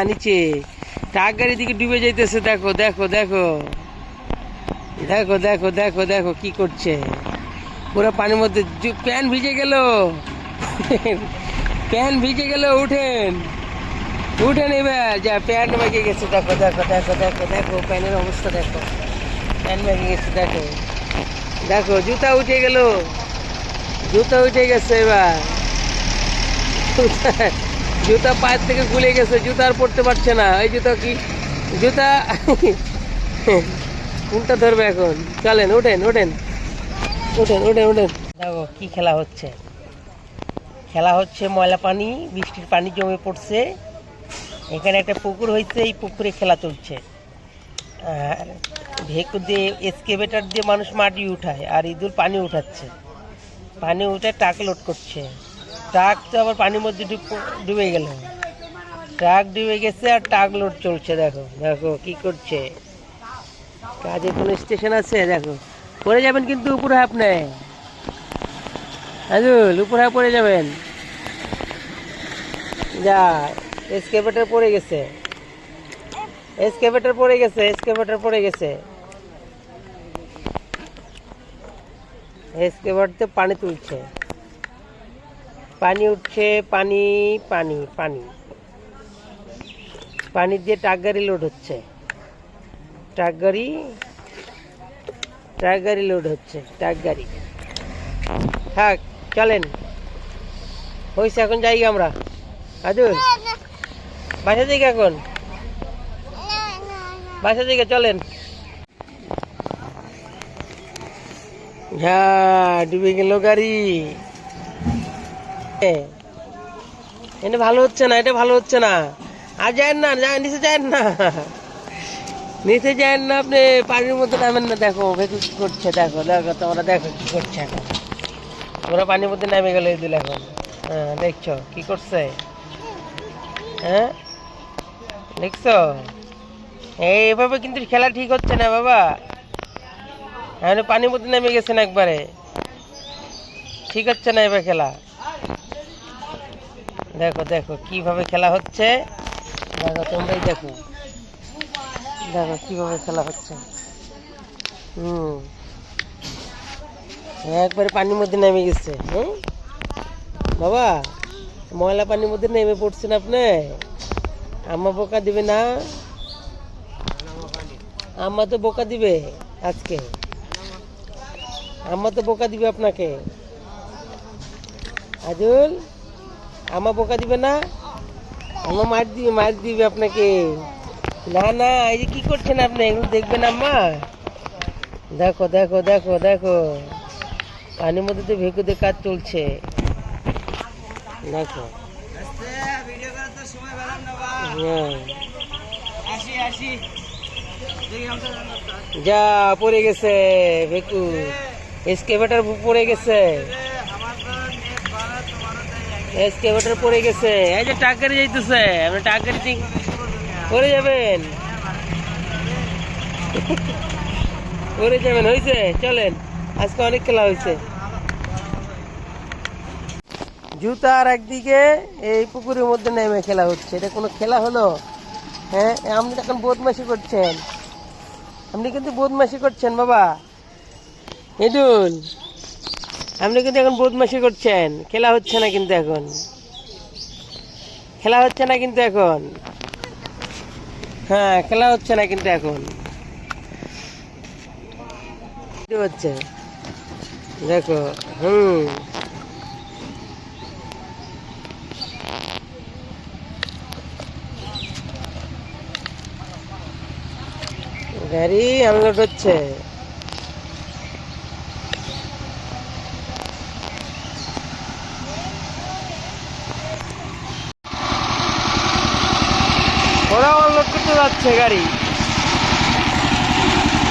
নিচে ট্রাক গাড়ি দিকে ডুবে যাইতেছে। দেখো দেখো দেখো দেখো দেখো দেখো দেখো কি করছে, পুরো পানির মধ্যে প্যান ভিজে গেল, প্যান ভিজে গেল। উঠেন উঠেন এবার, যা প্যান ভেঙে গেছে। দেখো দেখো দেখো দেখো দেখো প্যানের অবস্থা দেখো, প্যান ভেঙে গেছে। দেখো দেখো জুতা উঠে গেল, জুতা উঠে গেছে। এবার জুতা পায়ের থেকে খুলে গেছে, জুতা আর পড়তে পারছে না। এই জুতা কি জুতা কোনটা ধরবে এখন? চলেন উঠেন উঠেন উঠেন উঠেন উঠেন। দেখো কি খেলা হচ্ছে, খেলা হচ্ছে ময়লা পানি, বৃষ্টির পানি জমে পড়ছে। এখানে একটা পুকুর হয়েছে, এই পুকুরে খেলা চলছে। আর ভেকু দিয়ে এক্সকেভেটর দিয়ে মানুষ মাটি উঠায়, আর ইঁদুর পানি উঠাচ্ছে। পানি উঠে ট্রাক লোড করছে। ট্রাক তো আবার পানির মধ্যে ডুবে গেল, ট্রাক ডুবে গেছে আর ট্রাক লোড চলছে। দেখো দেখো কি করছে, কাজে কোনো স্টেশন আছে? দেখো পড়ে যাবেন কিন্তু উপরে আপনি, হাজুল উপরে পড়ে যাবেন। যা এক্সকেভেটর পড়ে গেছে, এক্সকেভেটর পড়ে গেছে, এক্সকেভেটর পড়ে গেছে। এক্সকেভেটরতে পানি তুলছে, পানি উঠছে, পানি পানি পানি পানি দিয়ে ট্রাক গাড়ি লোড হচ্ছে, ট্রাক গাড়ি লোড হচ্ছে, ট্রাক গাড়ি। থাক চলেন, হয়েছে এখন যাই আমরা। আদুল বাসা থেকে, এখন বাসা থেকে চলেন। হ্যাঁ ডুবে গেল গাড়ি। এটা ভালো হচ্ছে না, এটা ভালো হচ্ছে না। আর যায়েন না, নিচে যায়েন না, নিচে যায়েন না, আপনি পানির মধ্যে নামেন না। দেখো ভেতর কি করছে, দেখো দেখো তোমরা দেখো কি করছে এখন। ওরা পানির মধ্যে নেমে গেল দিল এখন। হ্যাঁ দেখছো কি করছে, হ্যাঁ দেখছো? এইভাবে কিন্তু খেলা ঠিক হচ্ছে না বাবা। এখন পানির মধ্যে নেমে গেছেন একবারে, ঠিক হচ্ছে না এবার খেলা। দেখো দেখো কিভাবে খেলা হচ্ছে, দেখো তোমরাই দেখো, দেখো কিভাবে খেলা হচ্ছে। একবারে পানির মধ্যে নেমে গেছে। হ্যাঁ বাবা, ময়লা পানির মধ্যে নেমে পড়ছেন আপনি। আম্মা বোকা দিবে না, আম্মা তো বোকা দিবে আজকে, আম্মা তো বোকা দিবে আপনাকে। আজুল আম্মা বোকা দিবে না, আম্মা মার দিবে আপনাকে। না না, এই যে কি করছেন আপনি, এগুলো দেখবেন আম্মা। দেখো দেখো দেখো দেখো পানির মধ্যে তো ভেকুতে কাজ চলছে। দেখো যা পড়ে গেছে ভেকু, এক্সকেভেটর পড়ে গেছে, এক্সকেভেটর পড়ে গেছে। এই যে ট্রাক গাড়ি যাইতেছে, আপনি ট্রাক গাড়ি পড়ে যাবেন, পড়ে যাবেন। হয়েছে চলেন, আজকে অনেক খেলা হয়েছে। জুতার একদিকে এই পুকুরের মধ্যে নেমে খেলা হচ্ছে, এটা কোনো খেলা হলো? হ্যাঁ আপনি এখন বদমাশি করছেন, আপনি কিন্তু বদমাশি করছেন বাবা। ইদুল আপনি কিন্তু এখন বদমাশি করছেন, খেলা হচ্ছে না কিন্তু এখন, খেলা হচ্ছে না কিন্তু এখন। হ্যাঁ খেলা হচ্ছে না কিন্তু এখন হচ্ছে। দেখো গাড়ি আনলোড হচ্ছে। ওরা আনলোড করতে যাচ্ছে গাড়ি,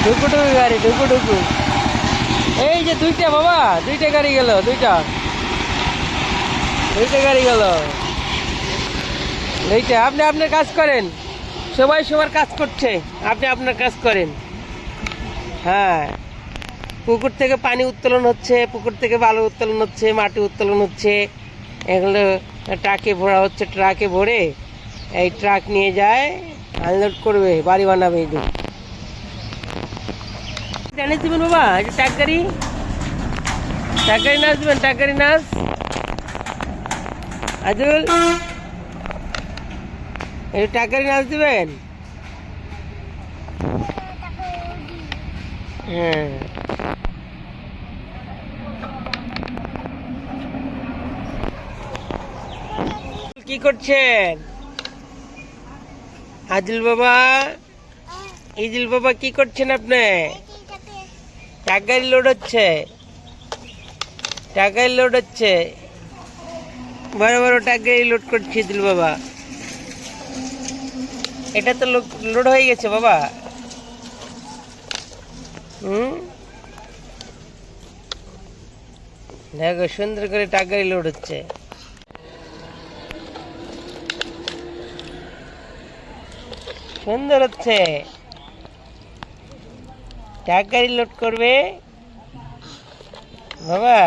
ঢুকুঢুকু গাড়ি, ঢুকুঢুকু। এই যে দুইটা বাবা, দুইটা গাড়ি গেল, দুইটা গাড়ি গেল, দুইটা। আপনি আপনার কাজ করেন, সবাই সবার কাজ করছে, আপনি আপনার কাজ করেন। হ্যাঁ পুকুর থেকে পানি উত্তোলন হচ্ছে, পুকুর থেকে বালু উত্তোলন হচ্ছে, মাটি উত্তোলন হচ্ছে, এগুলো ট্রাকে ভরা হচ্ছে। ট্রাকে ভরে এই ট্রাক নিয়ে যায়, আনলোড করবে, বাড়ি বানাবে। জানিস দিবেন বাবা, ট্রাক গাড়ি নাচ দিবেন, ট্রাক গাড়ি নাচ। আজুল, এই ট্রাক গাড়ি নাচ দিবেন। হ্যাঁ, কি করছেন আদিল বাবা? ইদিল বাবা কি করছেন আপনি? ট্রাক গাড়ি লোড হচ্ছে, ট্রাক গাড়ি লোড হচ্ছে, বড় বড় ট্রাক গাড়ি লোড করছে ইদিল বাবা। এটা তো লোড হয়ে গেছে বাবা। দেখো সুন্দর করে ট্রাক গাড়ি লোড হচ্ছে। সুন্দর হচ্ছে, ট্রাক গাড়ি লোড করবে বাবা।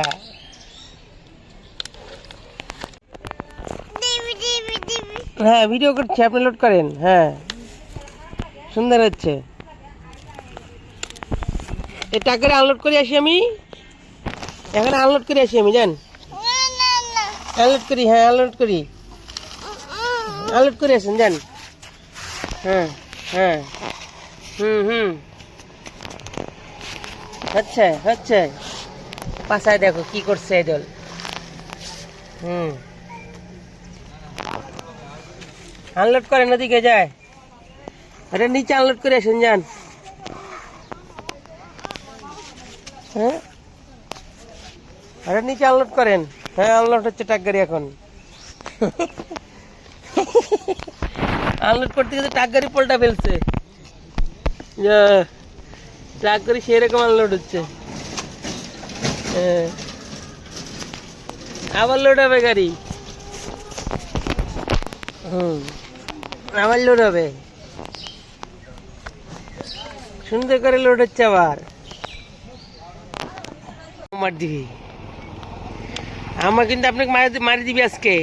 হ্যাঁ, ভিডিও করছি, আপনি লোড করেন। হ্যাঁ, সুন্দর হচ্ছে। এই ট্রাক গাড়ি আনলোড করে আসি আমি, এখানে আনলোড করে আসি আমি, জান। আনলোড করি, হ্যাঁ আনলোড করি, আনলোড করে আসেন জান। হ্যাঁ হ্যাঁ, হচ্ছে হচ্ছে। পাশায় দেখো কি করছে এদল। আনলোড করেন, ওদিকে যায়। এটা নিচে আনলোড করে আসেন যান। হ্যাঁ, এটা নিচে আনলোড করেন। হ্যাঁ, আনলোড হচ্ছে ট্রাক গাড়ি এখন। আনলোড করতে গেলে ট্রাক গাড়ি পল্টা ফেলছে। ট্রাক গাড়ি সেরকম আনলোড হচ্ছে। আবার লোড হবে গাড়ি। আবার লোড হবে, সুন্দর করে লোড হচ্ছে আবার। মার দিবি, আমার কিন্তু আপনাকে মারি দিবি আজকে।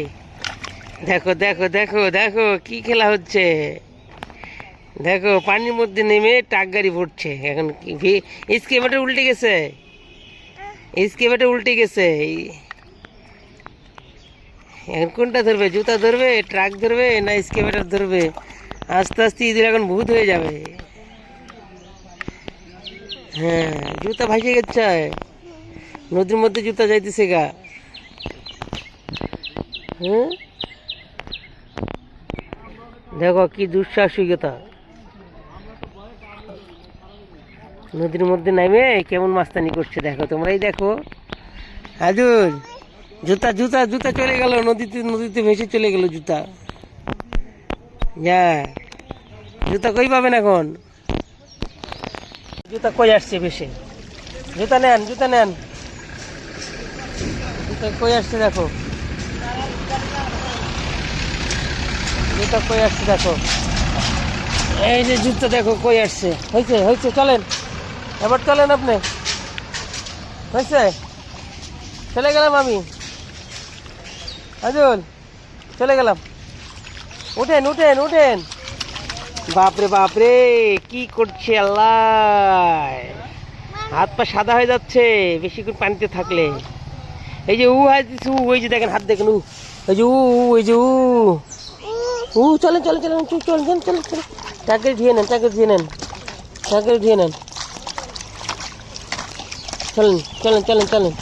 দেখো দেখো দেখো দেখো কি খেলা হচ্ছে। দেখো পানির মধ্যে নেমে ট্রাক গাড়ি পড়ছে। এখন এক্সকেভেটর উল্টে গেছে, এক্সকেভেটর উল্টে গেছে। এখন কোনটা ধরবে? জুতা ধরবে, ট্রাক ধরবে, না এক্সকেভেটর ধরবে? আস্তে আস্তে ঈদের এখন ভূত হয়ে যাবে। হ্যাঁ, জুতা ভাসে গেছে, নদীর মধ্যে জুতা যাইতেছে গা। দেখো কি দুঃসাহসিকতা, নদীর মধ্যে নামে কেমন মাস্তানি করছে। দেখো তোমরাই দেখো। হাজুর, জুতা জুতা জুতা চলে গেল নদীতে, নদীতে ভেসে চলে গেল জুতা। হ্যাঁ, জুতা কই পাবেন এখন? জুতা কই আসছে ভেসে? জুতা নেন, জুতা নেন, জুতা কই আসছে দেখো, জুতা কই আসছে দেখো। এই যে জুতা দেখো কই আসছে। হয়েছে হয়েছে, চলেন এবার, চলেন আপনি। হয়েছে, চলে গেলাম আমি। আজল, চলে গেলাম। উঠেন উঠেন উঠেন। বাপরে বাপরে, কি করছে আল্লাহ! হাত পা সাদা হয়ে যাচ্ছে বেশিক্ষণ পানিতে থাকলে। এই যে ওই যে দেখেন, হাত দেখেন, ওই যে ওই যে চলেন চলেন চলেন চলেন চলেন চলেন চলেন। টাকা ধুয়ে নেন, টাকা ধুয়ে নেন, টাকা ধুয়ে নেন। চলেন চলেন চলেন চলেন।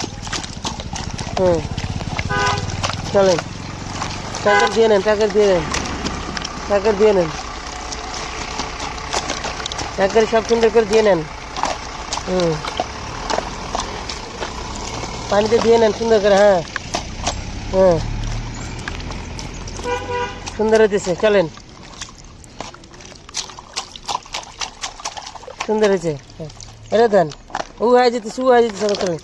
চলেন, টাকা দিয়ে নেন, টাকা দিয়ে নেন, টাকা দিয়ে নেন, টাকা সব সুন্দর করে দিয়ে নেন। পানিতে দিয়ে নেন সুন্দর করে। হ্যাঁ হ্যাঁ, সুন্দর হয়েছে। চলেন, সুন্দর হয়েছে। এটা দেন, ও হয়ে যেতেছে, ও হয়ে যেতেছে। চলেন,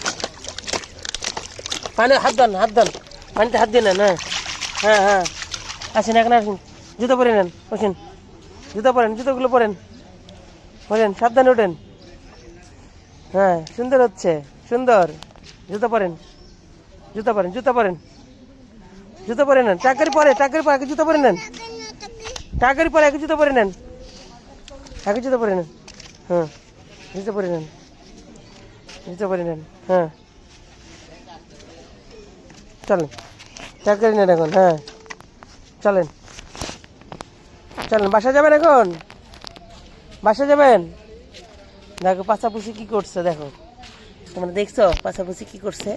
পানি হাত দেন, হাত দেন, পানিতে হাত দিয়ে নেন। হ্যাঁ হ্যাঁ হ্যাঁ, আসেন এখন, আসেন, জুতো পরে নেন, আসেন, জুতো পরেন, জুতোগুলো পরেন, পরেন, সাবধানে ওঠেন। হ্যাঁ, সুন্দর হচ্ছে, সুন্দর। জুতো পরেন, জুতো পরেন, জুতো পরেন, জুতো পরে নেন। টাকারি পরে, টাকারি পরে, আগে জুতো পরে নেন। টাকারি পরে এক জুতো পরে নেন, এক জুতো পরে নেন। হ্যাঁ জুতো পরে নেন, জুতো পরে নেন। হ্যাঁ চলেন, টাকারি নেন এখন। হ্যাঁ চলেন, চলেন বাসা যাবেন এখন, বাসা যাবেন। দেখো পাশাপুষি কি করছে, দেখো তোমরা দেখছো পাশাপুষি কি করছে।